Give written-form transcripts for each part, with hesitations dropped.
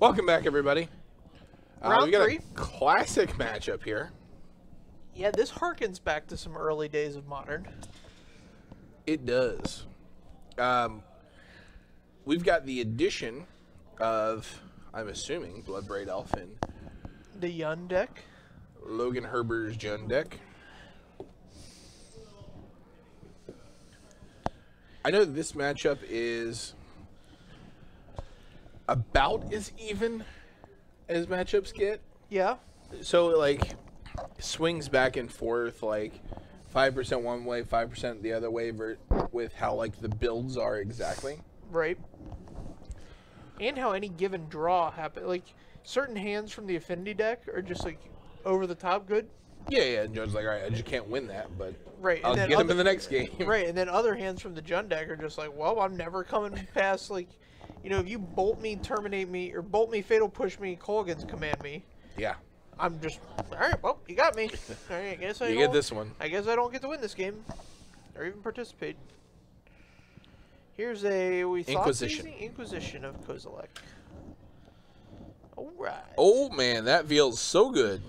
Welcome back, everybody. Round we got three. a classic matchup here. Yeah, this harkens back to some early days of Modern. It does. We've got the addition of, I'm assuming, Bloodbraid Elf and The Yun deck. Logan Herber's Jun deck. I know this matchup is about as even as matchups get. Yeah. So, like, swings back and forth, like 5% one way, 5% the other way, with how, like, the builds are exactly. Right. And how any given draw happens. Like, certain hands from the Affinity deck are just, like, over the top good. Yeah, and Joe's like, all right, I just can't win that, but right. I'll get him in the next game. Right, and then other hands from the Jun deck are just like, well, I'm never coming past, like, you know, if you bolt me, terminate me, or bolt me, fatal push me, Colgan's command me. Yeah. I'm just, all right, well, you got me. All right, I guess You get this one. I guess I don't get to win this game, or even participate. Here's a Inquisition. Inquisition of Kozilek. All right. Oh man, that feels so good.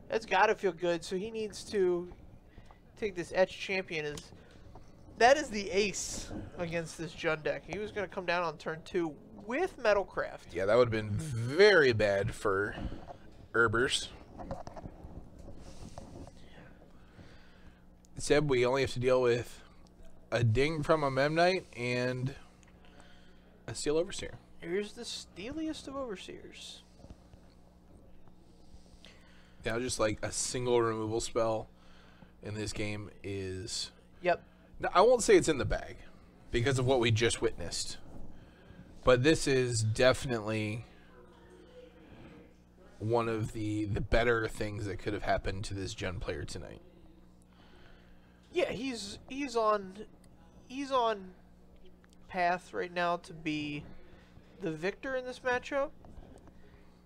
That's gotta feel good. So he needs to take this Etch Champion. That is the ace against this Jun deck. He was gonna come down on turn 2 with Metalcraft. Yeah, that would have been very bad for Herbers. Seb, we only have to deal with a ding from a Memnite and a Steel Overseer. Here's the steeliest of Overseers. Now, just like a single removal spell in this game is... Yep. Now, I won't say it's in the bag because of what we just witnessed. But this is definitely one of the better things that could have happened to this Jun player tonight. Yeah, he's on path right now to be the victor in this matchup.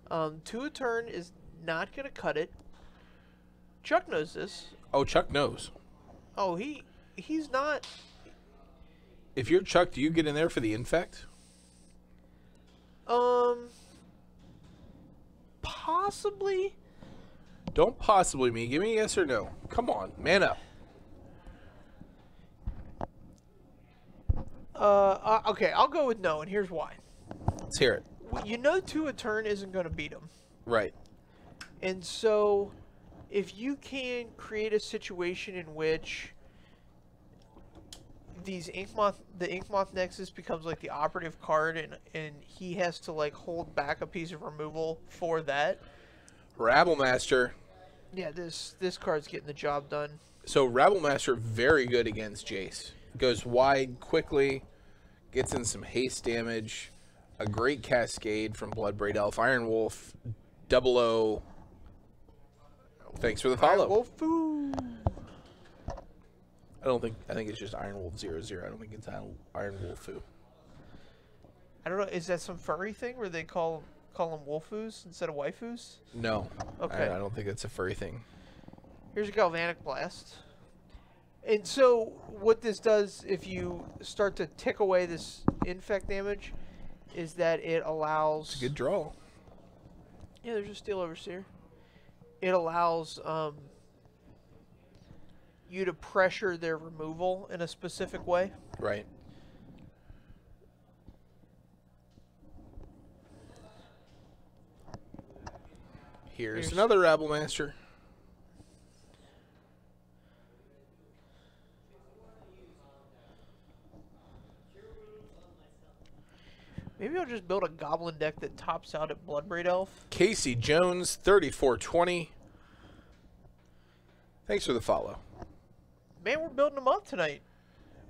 2 a turn is not gonna cut it. Chuck knows this. Oh, Chuck knows. Oh, he's not. If you're Chuck, do you get in there for the infect? Possibly. Don't possibly me. Give me a yes or no. Come on, man up. Okay, I'll go with no, and here's why. Let's hear it. You know 2 a turn isn't going to beat him. Right. And so, if you can create a situation in which the Inkmoth Nexus becomes like the operative card, and he has to like hold back a piece of removal for that. Rabblemaster. Yeah, this card's getting the job done. So Rabblemaster very good against Jace. Goes wide quickly, gets in some haste damage, a great cascade from Bloodbraid Elf, Iron Wolf, 00. Thanks for the follow. Wolfoo. I think it's just Iron Wolf 00. I don't think it's Iron Wolfoo. I don't know. Is that some furry thing where they call them wolfoos instead of waifus? No. Okay. I don't think it's a furry thing. Here's a Galvanic Blast. And so what this does, if you start to tick away this infect damage, is that it allows... It's a good draw. Yeah, there's a Steel Overseer. It allows you to pressure their removal in a specific way. Right. Here's another Rabblemaster. Maybe I'll just build a Goblin deck that tops out at Bloodbraid Elf. Casey Jones, 3420. Thanks for the follow. Man, we're building them up tonight.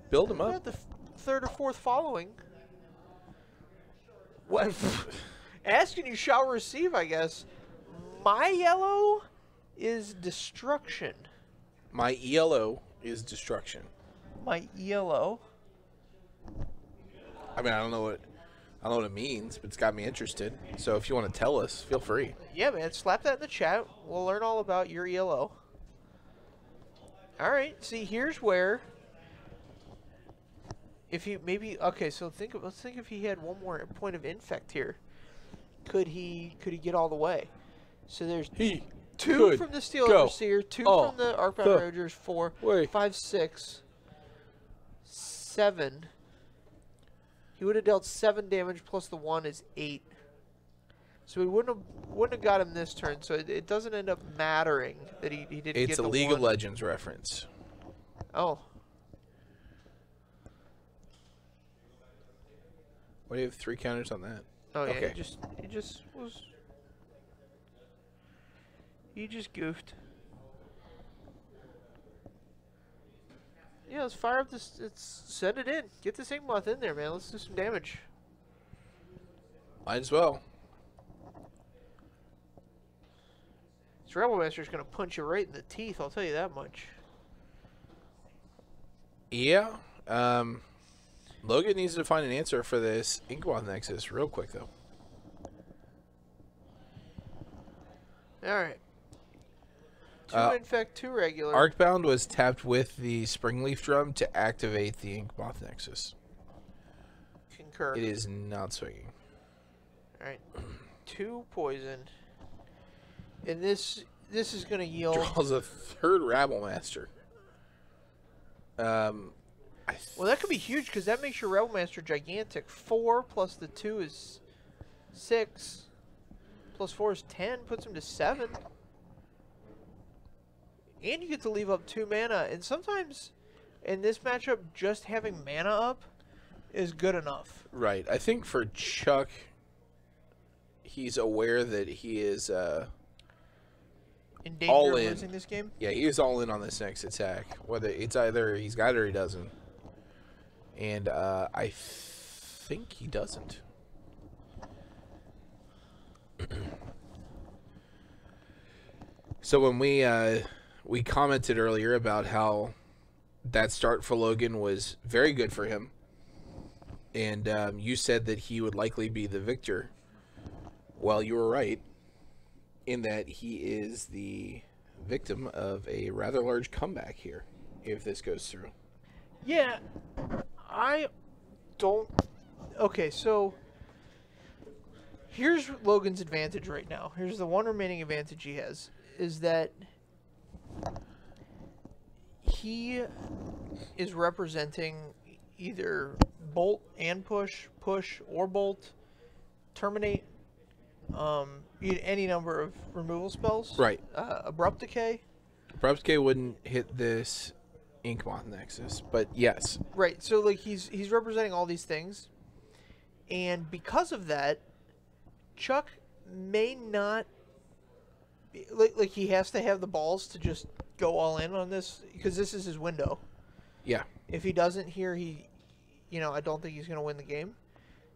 Build them We're up. at the 3rd or 4th following. What? Ask and you shall receive, I guess. My yellow is destruction. My ELO is destruction. My yellow. I mean, I don't know what it means, but it's got me interested. So if you want to tell us, feel free. Yeah, man. Slap that in the chat. We'll learn all about your yellow. All right. See, here's where if he maybe okay. So let's think if he had one more point of infect here. could he get all the way? So there's He two could from the Steel go Overseer, two all from the Arcbound the Ravagers, 4, way. 5, 6, 7. He would have dealt 7 damage plus the 1 is 8. So we wouldn't have got him this turn. So it doesnn't end up mattering that he didn't get the 1. It's a League of Legends reference. Oh. What do you have 3 counters on that? Oh yeah, Okay. he just goofed. Yeah, let's fire up this. Let's send it in. Get this Inkmoth in there, man. Let's do some damage. Might as well. This Rebel Master's gonna punch you right in the teeth. I'll tell you that much. Yeah. Logan needs to find an answer for this Inkmoth Nexus real quick, though. All right. 2 infect, 2 regular. Arcbound was tapped with the Springleaf Drum to activate the Inkmoth Nexus. Concur. It is not swinging. All right. 2 poison. And this is going to yield... Draws a 3rd Rabble Master. Well, that could be huge because that makes your Rebel Master gigantic. 4 plus the 2 is 6. Plus 4 is 10. Puts him to 7. And you get to leave up 2 mana. And sometimes in this matchup, just having mana up is good enough. Right. I think for Chuck, he's aware that he is In danger all of in. losing this game? Yeah, he is all in on this next attack. Whether it's either he's got it or he doesn't. And I think he doesn't. So when we commented earlier about how that start for Logan was very good for him, and you said that he would likely be the victor. Well, you were right in that he is the victim of a rather large comeback here if this goes through. Yeah, I don't... Okay, so here's Logan's advantage right now. Here's the one remaining advantage he has, is that he is representing either bolt and push, push or bolt, terminate, any number of removal spells. Right. Abrupt Decay. Abrupt Decay wouldn't hit this Inkmoth Nexus, but yes. Right, so like he's representing all these things, and because of that, Chuck may not like he has to have the balls to just go all in on this because this is his window. Yeah. If he doesn't here, I don't think he's going to win the game.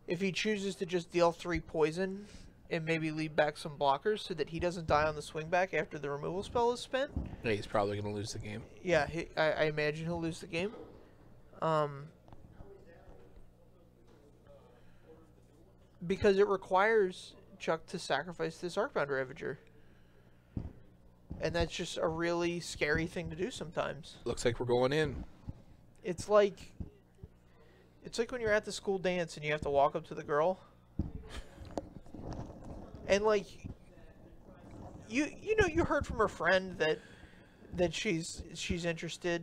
If he chooses to just deal 3 poison and maybe leave back some blockers so that he doesn't die on the swing back after the removal spell is spent. Yeah, he's probably going to lose the game. Yeah, I imagine he'll lose the game. Because it requires Chuck to sacrifice this Arcbound Ravager. And that's just a really scary thing to do sometimes. Looks like we're going in. It's like when you're at the school dance and you have to walk up to the girl. And like you heard from her friend that she's interested,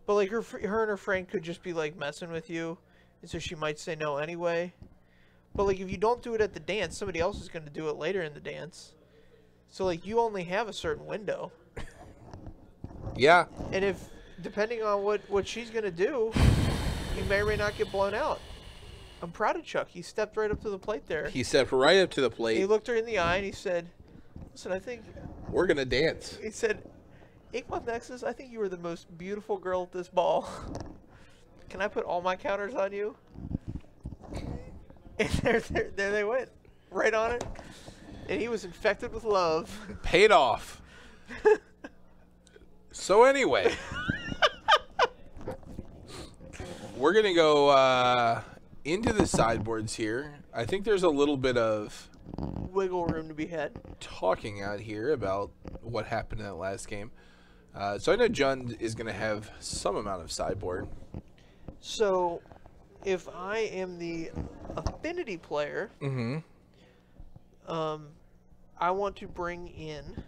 but like her and her friend could just be like messing with you, and so she might say no anyway. But like if you don't do it at the dance, somebody else is going to do it later in the dance. So like you only have a certain window. Yeah. And if depending on what she's going to do, you may or may not get blown out. I'm proud of Chuck. He stepped right up to the plate there. He stepped right up to the plate. He looked her in the eye and he said, "Listen, I think we're going to dance." He said, "Inkmoth Nexus, I think you were the most beautiful girl at this ball. Can I put all my counters on you?" And there they went. Right on it. And he was infected with love. Paid off. So anyway, we're going to go into the sideboards here. I think there's a little bit of wiggle room to be had. Talking out here about what happened in that last game. So I know John is going to have some amount of sideboard. So if I am the Affinity player, I want to bring in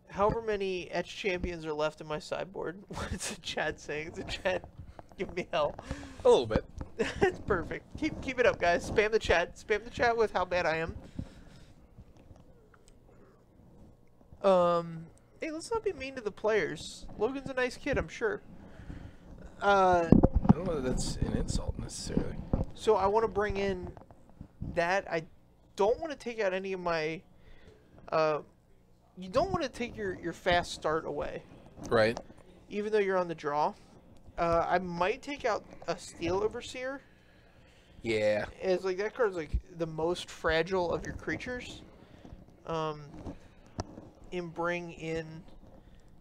however many Etch champions are left in my sideboard. What's the chat saying? Is the chat give me hell? A little bit. That's perfect. Keep it up, guys. Spam the chat. Spam the chat with how bad I am. Hey, let's not be mean to the players. Logan's a nice kid, I'm sure. I don't know that that's an insult necessarily. So I want to bring in that. I don't want to take out any of my. You don't want to take your fast start away. Right. Even though you're on the draw. I might take out a Steel Overseer. Yeah. As like that card's like the most fragile of your creatures. And bring in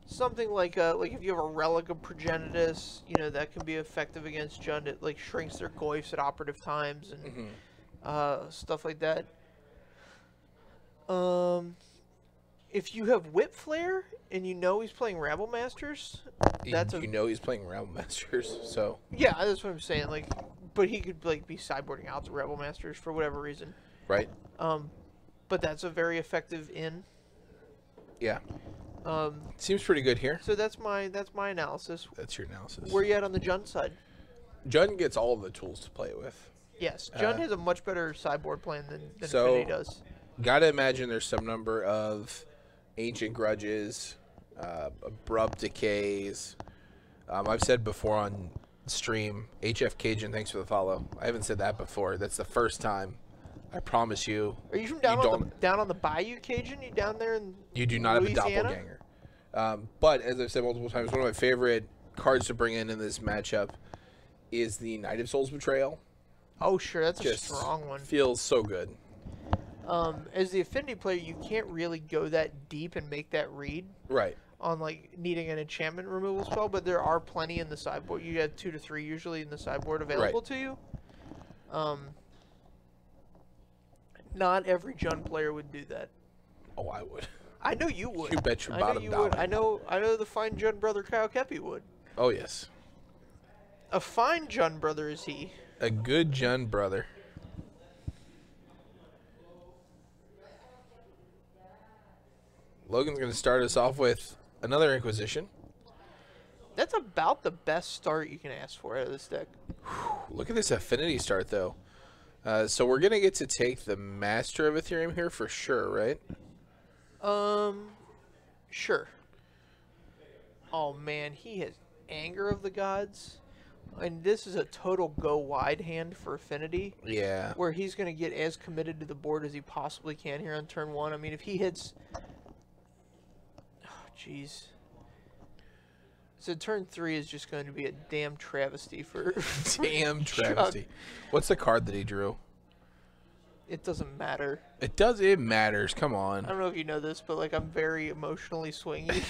something like if you have a Relic of Progenitus, you know, that can be effective against Jund. It like shrinks their goyfs at operative times and stuff like that. If you have Whip Flare and you know he's playing Rabble Masters, you know he's playing Realm Masters, so yeah, that's what I'm saying. Like, but he could like be sideboarding out to Rebel Masters for whatever reason. Right. But that's a very effective in. Yeah. Seems pretty good here. So that's my analysis. That's your analysis. Where you at on the Jund side? Jund gets all of the tools to play with. Yes, Jund has a much better sideboard plan than so, Affinity does. Gotta imagine there's some number of Ancient Grudges, Abrupt Decays. I've said before on stream, HF Cajun, thanks for the follow. I haven't said that before. That's the first time. I promise you. Are you from down on the Bayou, Cajun? You down there in You do not Louisiana? have a doppelganger. But as I've said multiple times, one of my favorite cards to bring in this matchup is the Knight of Souls Betrayal. Oh, sure. That's Just a strong one. Feels so good. As the Affinity player, you can't really go that deep and make that read. Right. On, like, needing an enchantment removal spell, but there are plenty in the sideboard. You have 2 to 3 usually in the sideboard available to you. Not every Jund player would do that. Oh, I would. I know you would. You bet your bottom dollar. I know the fine Jund brother Kyle Kepi would. Oh, yes. A fine Jund brother is he. A good Jund brother. Logan's going to start us off with another Inquisition. That's about the best start you can ask for out of this deck. Look at this Affinity start, though. So we're going to get to take the Master of Ethereum here for sure, right? Sure. Oh, man, he has Anger of the Gods. And this is a total go-wide hand for Affinity. Yeah. Where he's going to get as committed to the board as he possibly can here on turn 1. I mean, if he hits... Oh, jeez. So turn 3 is just going to be a damn travesty for... Damn travesty. What's the card that he drew? It doesn't matter. It does. It matters. Come on. I don't know if you know this, but, like, I'm very emotionally swingy.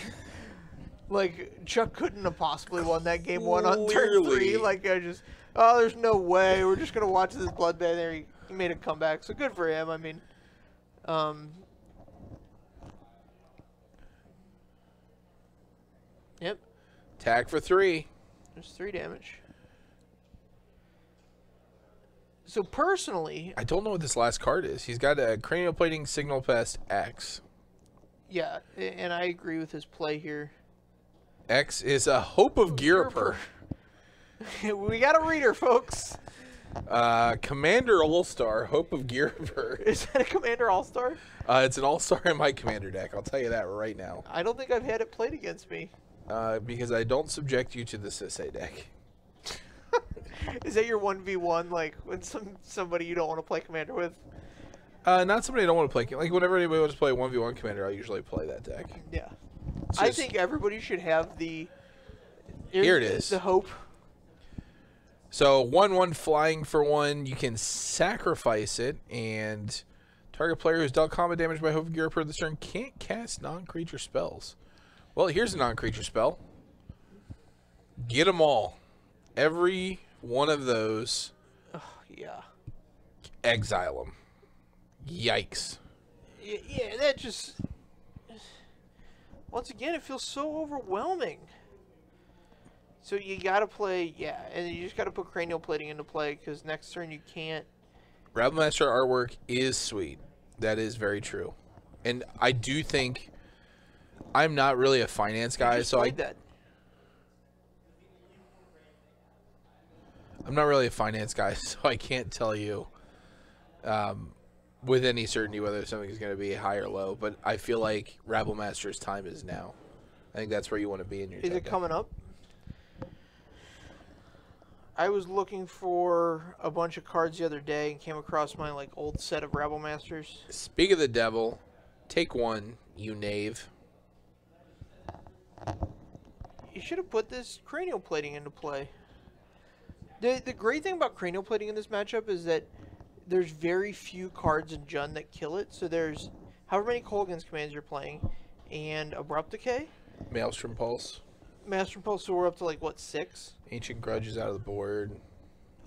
Like, Chuck couldn't have possibly won that game 1 on turn 3. Like, I just... Oh, there's no way. We're just going to watch this bloodbath there. He made a comeback. So good for him. I mean... Yep. Attack for 3. There's 3 damage. So personally... I don't know what this last card is. He's got a Cranial Plating Signal Pest X. Yeah, and I agree with his play here. X is a Hope of Ghirapur. We got a reader, folks. Commander All-Star, Hope of Ghirapur. Is that a Commander All-Star? It's an All-Star in my Commander deck. I'll tell you that right now. I don't think I've had it played against me. Because I don't subject you to the Sisei deck. Is that your 1v1, like, when somebody you don't want to play Commander with? Not somebody I don't want to play. Like, whenever anybody wants to play 1v1 Commander, I usually play that deck. Yeah. I think everybody should have the... Here it is. The Hope. So, 1/1 flying for 1. You can sacrifice it, and target player who's dealt combat damage by Hope of Ghirapur this turn can't cast non-creature spells. Well, here's a non-creature spell. Get them all. Every one of those. Oh, yeah. Exile them. Yikes. Yeah, that just... Once again, it feels so overwhelming. So you gotta play, yeah, and you just gotta put Cranial Plating into play, because next turn you can't... Rabble Master artwork is sweet. That is very true. And I do think I'm not really a finance guy, so I'm not really a finance guy, so I can't tell you with any certainty whether something is going to be high or low. But I feel like Rabble Master's time is now. I think that's where you want to be in your. Is it coming up? I was looking for a bunch of cards the other day and came across my old set of Rabble Masters. Speak of the devil, take one, you knave. You should have put this cranial plating into play. The great thing about cranial plating in this matchup is that there's very few cards in Jund that kill it. So there's however many Kolaghan's commands you're playing, and Abrupt Decay. Maelstrom Pulse. Maelstrom Pulse, so we're up to what, 6? Ancient Grudge is out of the board.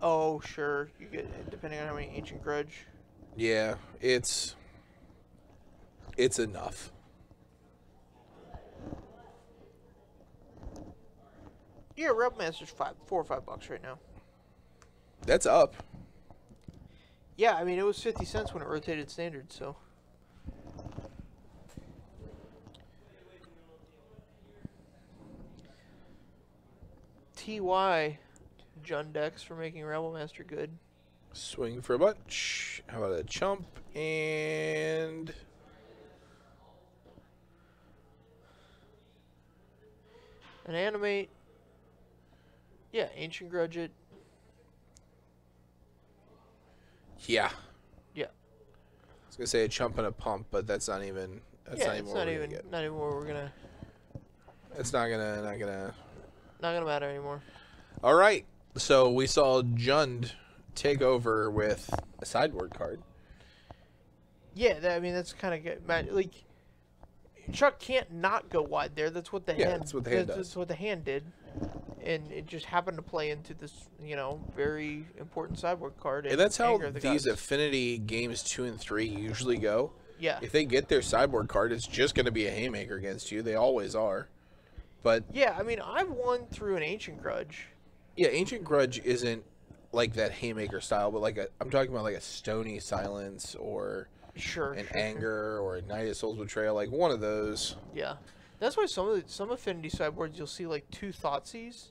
Oh, sure. You get depending on how many Ancient Grudge. Yeah, it's enough. Yeah, Rebel Master's $4 or $5 right now. That's up. Yeah, I mean it was 50 cents when it rotated standard, so. TY Jund decks for making Rebel Master good. Swing for a bunch. How about a chump and an animate. Yeah, Ancient Grudge it. Yeah. Yeah. I was gonna say a chump and a pump, but that's not even. That's yeah, not even. It's not even where we're gonna. It's not gonna matter anymore. All right. So we saw Jund take over with a sideboard card. Yeah, I mean that's kind of good. Chuck can't not go wide there. That's what the hand. That's what the hand does. That's what the hand did, and it just happened to play into this, very important sideboard card. And that's how the these gods. Affinity games 2 and 3 usually go. Yeah. If they get their sideboard card, it's just going to be a haymaker against you. They always are. But yeah, I mean, I've won through an Ancient Grudge. Yeah, Ancient Grudge isn't like that haymaker style, but I'm talking about a Stony Silence or an Anger or a Night of Soul's Betrayal, one of those. Yeah, that's why some Affinity sideboards you'll see 2 Thoughtseize.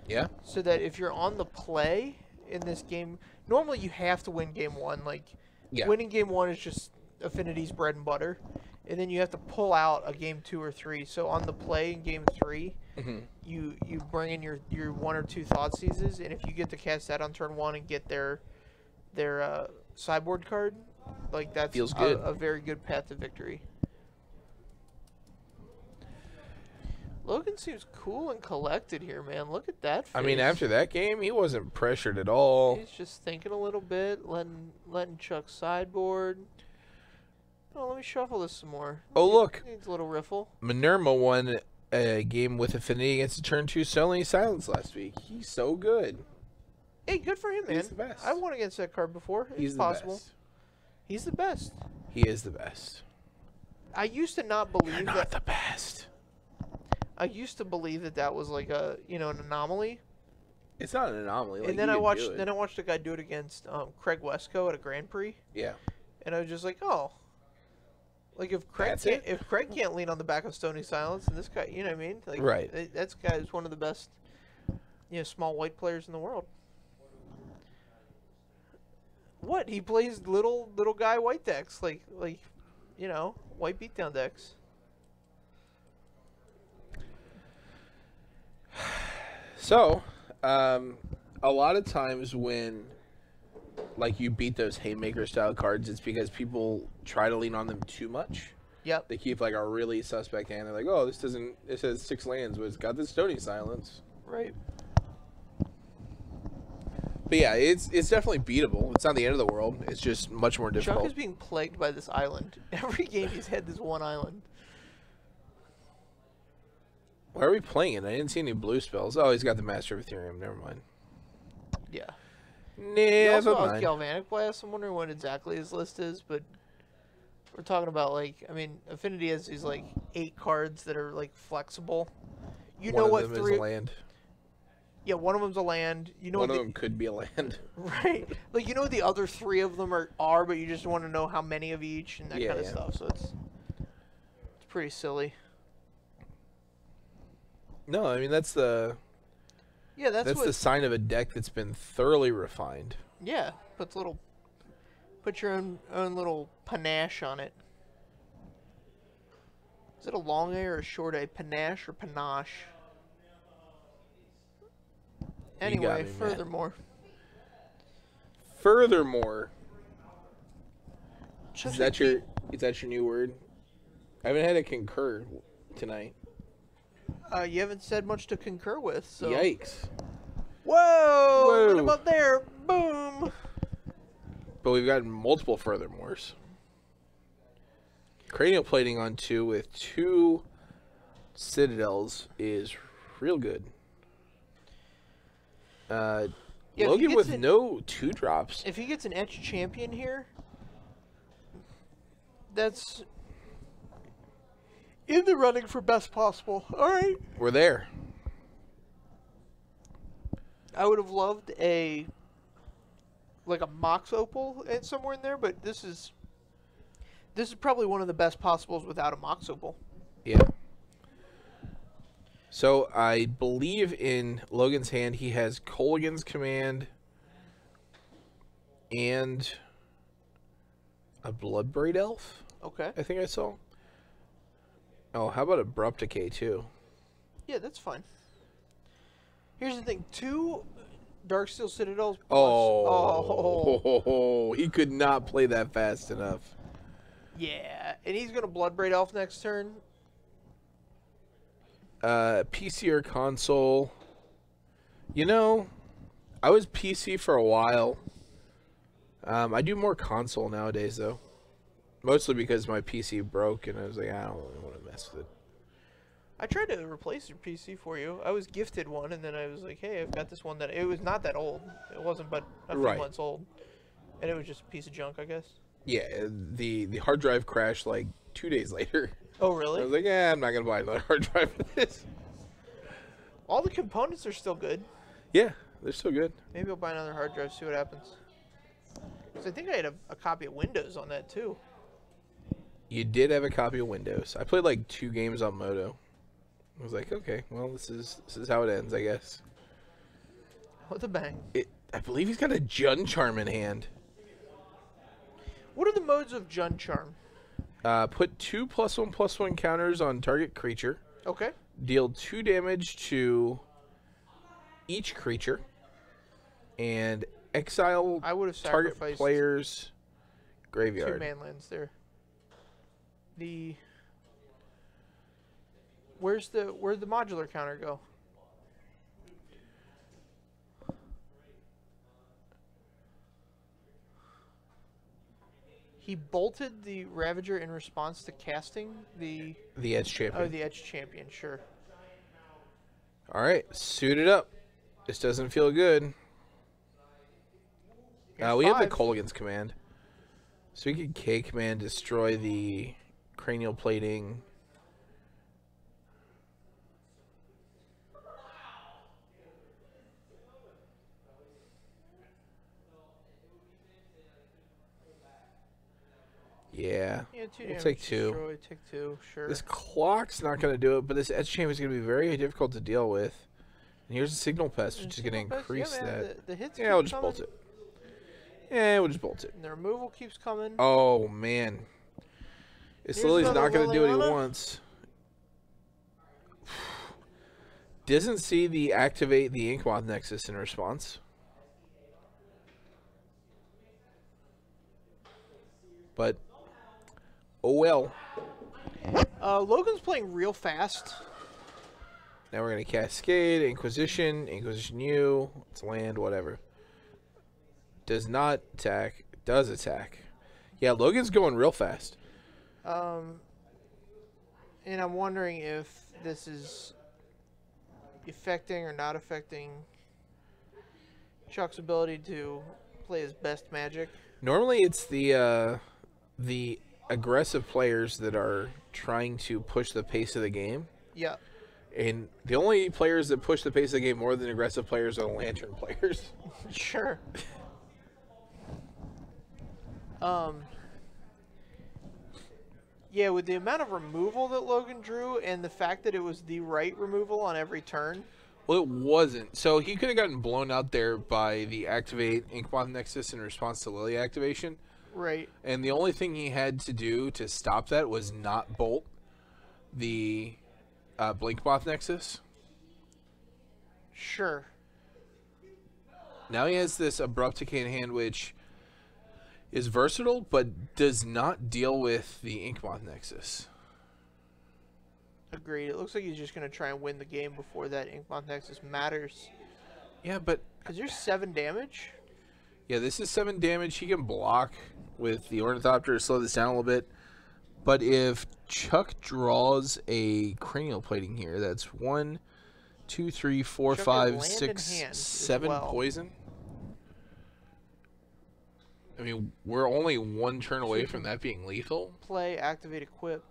Yeah. So that if you're on the play in this game, normally you have to win game 1. Winning game 1 is just Affinity's bread and butter, and then you have to pull out a game 2 or 3. So on the play in game 3, you bring in your 1 or 2 Thoughtseizes, and if you get to cast that on turn 1 and get their sideboard card, that's feels good. A very good path to victory. Logan seems cool and collected here, man. Look at that face. I mean, after that game, he wasn't pressured at all. He's just thinking a little bit, letting Chuck sideboard. Oh, let me shuffle this some more. Oh, look. Needs a little riffle. Minerva won a game with Affinity against a turn 2 Stony Silence last week. He's so good. Hey, good for him, man. He's the best. I won against that card before. He's it's the possible. best. He's the best. He is the best. I used to not believe You're not the best. I used to believe that was an anomaly. It's not an anomaly. And then I watched a guy do it against Craig Wesco at a Grand Prix. Yeah. And I was just like, oh. If Craig can't lean on the back of Stony Silence, and this guy, you know what I mean? Right. That guy is one of the best, small white players in the world. What? He plays little guy white decks, white beatdown decks. So, a lot of times when you beat those haymaker style cards, it's because people try to lean on them too much. Yep. They keep a really suspect hand. They're like, oh, it says 6 lands, but it's got this Stony Silence. Right. But yeah, it's definitely beatable. It's not the end of the world. It's just much more difficult. Chuck is being plagued by this island. Every game he's had this one island. Why are we playing it? I didn't see any blue spells. Oh, he's got the Master of Ethereum. Never mind. Yeah. Never also mind. Galvanic Blast. I'm wondering what exactly his list is, but we're talking about Affinity has these 8 cards that are flexible. You know what is land. Yeah, one of them's a land. You know One what of them could be a land. right? Like, you know what the other 3 of them are, but you just want to know how many of each and that Yeah, kind of yeah. stuff. So it's pretty silly. No, I mean that's the Yeah, that's the what. sign of a deck that's been thoroughly refined. Yeah, put your own little panache on it. Is it a long A or a short A? Panache or panache? Anyway, me, man. furthermore, Is that your new word? I haven't had a concur tonight. you haven't said much to concur with, so. Yikes. Whoa! Look at him up there. Boom! But we've gotten multiple furthermores. Cranial plating on 2 with 2 citadels is real good. Logan with no 2-drops. If he gets an etched champion here, that's in the running for best possible. All right. We're there. I would have loved a Mox Opal somewhere in there, but this is probably one of the best possibles without a Mox Opal. Yeah. So I believe in Logan's hand he has Colgan's Command and a Bloodbraid Elf. Okay. I think I saw. Oh, how about Abrupt Decay too? Yeah, that's fine. Here's the thing: 2 Darksteel Citadels. Plus, oh, he could not play that fast enough. Yeah, and he's gonna Bloodbraid Elf next turn. PC or console? You know, I was PC for a while. I do more console nowadays though, mostly because my PC broke and I was like, I don't really want to mess with it. I tried to replace your PC for you. I was gifted one, and then I was like, hey, I've got this one that it was not that old. It wasn't but a few months old, and it was just a piece of junk, I guess. Yeah, the hard drive crashed like 2 days later. Oh, really? I was like, yeah, I'm not gonna buy another hard drive for this. All the components are still good. Yeah, they're still good. Maybe I'll buy another hard drive, see what happens. Because I think I had a copy of Windows on that too. You did have a copy of Windows. I played like 2 games on Moto. I was like, okay, well, this is how it ends, I guess. What a bang! I believe he's got a Jun Charm in hand. What are the modes of Jun Charm? Put 2 +1/+1 counters on target creature. Okay. Deal 2 damage to each creature, and exile target player's graveyard. 2 manlands there. Where'd the modular counter go? He bolted the Ravager in response to casting the Edge Champion. Oh, the Edge Champion, sure. All right, suit it up. This doesn't feel good. We have the Colgan's Command. So we could K command destroy the cranial plating. Yeah, we'll take 2. Destroy, take 2, sure. This clock's not going to do it, but this Edge Champion is going to be very difficult to deal with. And here's a Signal Pest, which is going to increase that. The hits yeah, we'll just bolt it. Yeah, we'll just bolt it. And the removal keeps coming. Oh, man. This Lily's not going to do what he wants. Doesn't see the activate the Inkmoth Nexus in response. But, oh well. Logan's playing real fast. Now we're going to Cascade, Inquisition U, it's land, whatever. Does not attack, does attack. Yeah, Logan's going real fast. And I'm wondering if this is affecting or not affecting Chuck's ability to play his best Magic. Normally it's the aggressive players that are trying to push the pace of the game. Yeah. And the only players that push the pace of the game more than aggressive players are the Lantern players. Sure. Yeah, with the amount of removal that Logan drew and the fact that it was the right removal on every turn. Well, it wasn't. So he could have gotten blown out there by the activate Inkmoth Nexus in response to Lily activation. Right. And the only thing he had to do to stop that was not bolt the Blinkmoth Nexus. Sure. Now he has this Abrupt Decay in hand, which is versatile, but does not deal with the Inkmoth Nexus. Agreed. It looks like he's just going to try and win the game before that Inkmoth Nexus matters. Yeah, but... Because there's 7 damage. Yeah, this is 7 damage. He can block with the Ornithopter to slow this down a little bit. But if Chuck draws a Cranial Plating here, that's 1, 2, 3, 4, Chuck 5, has land 6, in hand 7 as well. poison. I mean, we're only 1 turn away from that being lethal. Play, activate, equip.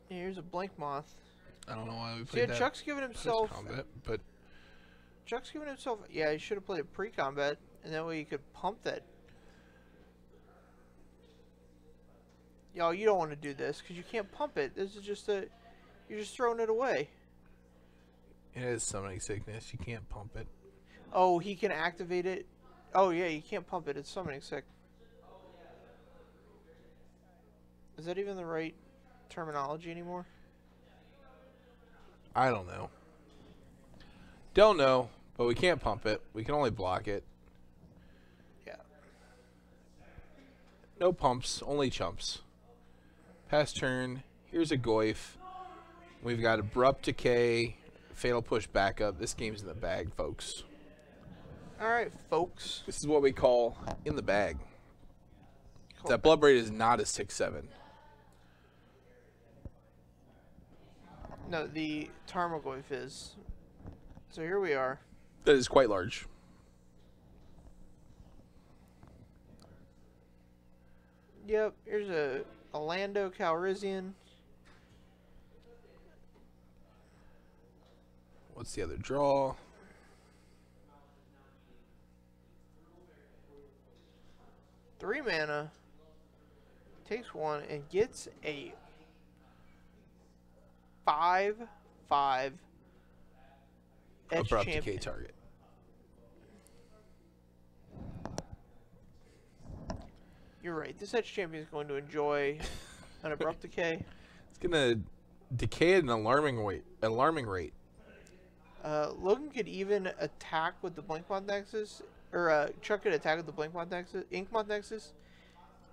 Here's a Blink Moth. I don't know why we played that. Chuck's giving himself... Combat, but Chuck's giving himself... Yeah, he should have played a pre-combat, and that way he could pump that. Y'all, you don't want to do this, because you can't pump it. This is just a... You're just throwing it away. it has Summoning Sickness. You can't pump it. Oh, he can activate it? Oh, yeah, you can't pump it. It's Summoning Sick. Is that even the right terminology anymore? I don't know. Don't know, but we can't pump it. We can only block it. Yeah. No pumps, only chumps. Pass turn. Here's a Goyf. We've got Abrupt Decay, Fatal Push backup. This game's in the bag, folks. Alright, folks. This is what we call in the bag. That Bloodbraid is not a 6/7. No, the Tarmogoyf is. So here we are. That is quite large. Yep, here's a Lando Calrissian. What's the other draw? Three mana. Takes 1 and gets a 5/5 Edge Abrupt champion. Decay target. You're right. This Edge champion is going to enjoy an Abrupt Decay. It's gonna decay at an alarming rate. Logan could even attack with the Blinkmoth Nexus, or Chuck could attack with the Blinkmoth Nexus, Inkmoth Nexus.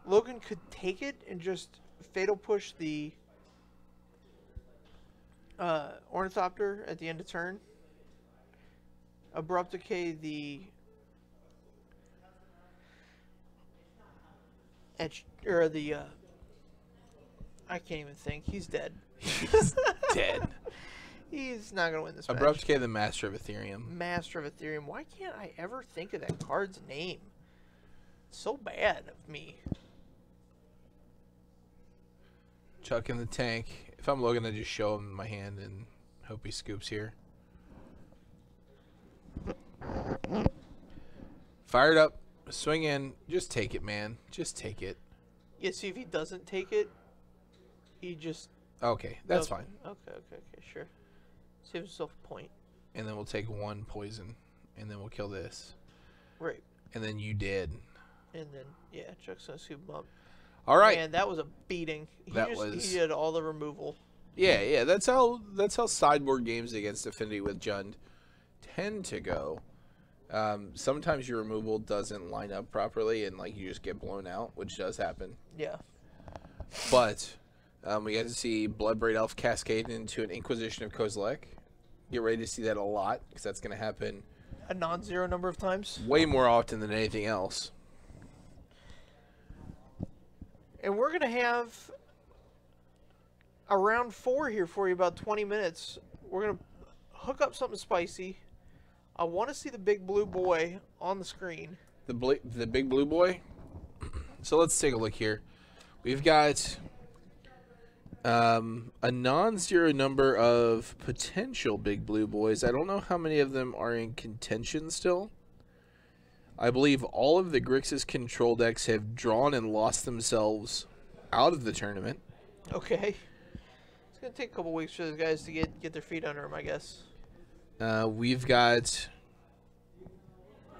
Logan could take it and just Fatal Push the Ornithopter at the end of turn. Abrupt Decay the Edge, or the I can't even think. He's dead. He's dead. He's not gonna win this match. Abrupt Decay, the Master of Ethereum. Master of Ethereum. Why can't I ever think of that card's name? It's so bad of me. Chuck in the tank. If I'm Logan, I just show him my hand and hope he scoops here. Fired up. Swing in. Just take it, man. Just take it. Yeah, see if he doesn't take it, he just... Okay, that's fine. Okay, sure. Save himself a point. And then we'll take 1 poison. And then we'll kill this. Right. And then you did. And then, yeah, Chuck's gonna scoop him up. All right. Man, that was a beating. He did all the removal. Yeah, that's how sideboard games against Affinity with Jund tend to go. Sometimes your removal doesn't line up properly and like you just get blown out, which does happen. Yeah. But we get to see Bloodbraid Elf cascade into an Inquisition of Kozilek. Get ready to see that a lot because that's going to happen A non-zero number of times. way more often than anything else. And we're going to have a round 4 here for you, about 20 minutes. We're going to hook up something spicy. I want to see the big blue boy on the screen. The big blue boy. So let's take a look here. We've got a non-zero number of potential big blue boys. I don't know how many of them are in contention still. I believe all of the Grixis control decks have drawn and lost themselves out of the tournament. Okay. It's going to take a couple weeks for those guys to get their feet under them, I guess. We've got...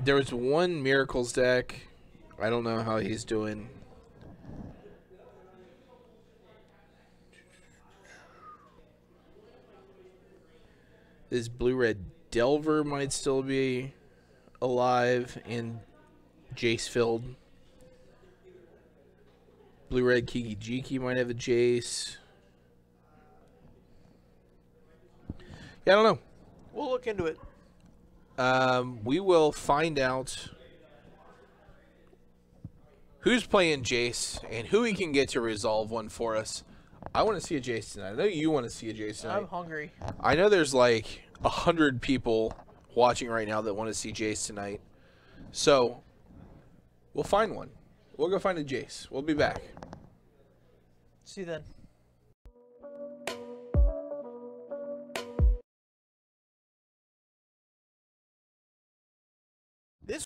There was one Miracles deck. I don't know how he's doing. This blue-red Delver might still be alive and Jace-filled. Blue-red Kiki Jiki might have a Jace. Yeah, I don't know. We'll look into it. We will find out who's playing Jace and who we can get to resolve one for us. I want to see a Jace tonight. I know you want to see a Jace tonight. I'm hungry. I know there's like 100 people watching right now that want to see Jace tonight. So, we'll find one. We'll go find a Jace. We'll be back. See you then.